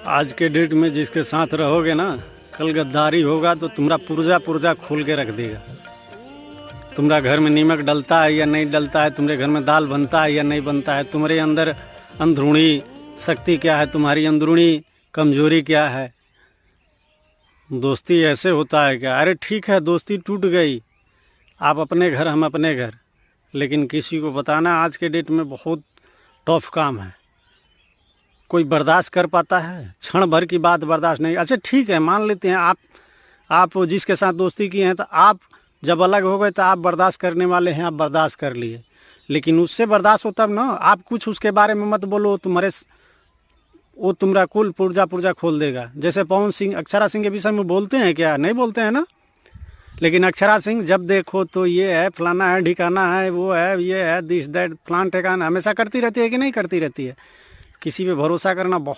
आज के डेट में जिसके साथ रहोगे ना, कल गद्दारी होगा तो तुम्हारा पुर्जा पुर्जा खोल के रख देगा। तुम्हारा घर में नीमक डलता है या नहीं डलता है, तुम्हारे घर में दाल बनता है या नहीं बनता है, तुम्हारे अंदर अंदरूनी शक्ति क्या है, तुम्हारी अंदरूनी कमजोरी क्या है। दोस्ती ऐसे होता है क्या? अरे ठीक है, दोस्ती टूट गई, आप अपने घर हम अपने घर, लेकिन किसी को बताना आज के डेट में बहुत टफ काम है। कोई बर्दाश्त कर पाता है? क्षण भर की बात बर्दाश्त नहीं। अच्छा ठीक है, मान लेते हैं आप जिसके साथ दोस्ती की हैं तो आप जब अलग हो गए तो आप बर्दाश्त करने वाले हैं, आप बर्दाश्त कर लिए, लेकिन उससे बर्दाश्त हो तब ना। आप कुछ उसके बारे में मत बोलो, वो तुम्हारा कुल पुर्जा खोल देगा। जैसे पवन सिंह अक्षरा सिंह के विषय में बोलते हैं क्या? नहीं बोलते हैं ना। लेकिन अक्षरा सिंह जब देखो तो ये है, फलाना है, ढिकाना है, वो है, ये है, दिस दैट, फलान ठिकाना, हमेशा करती रहती है कि नहीं करती रहती है। किसी पे भरोसा करना बहुत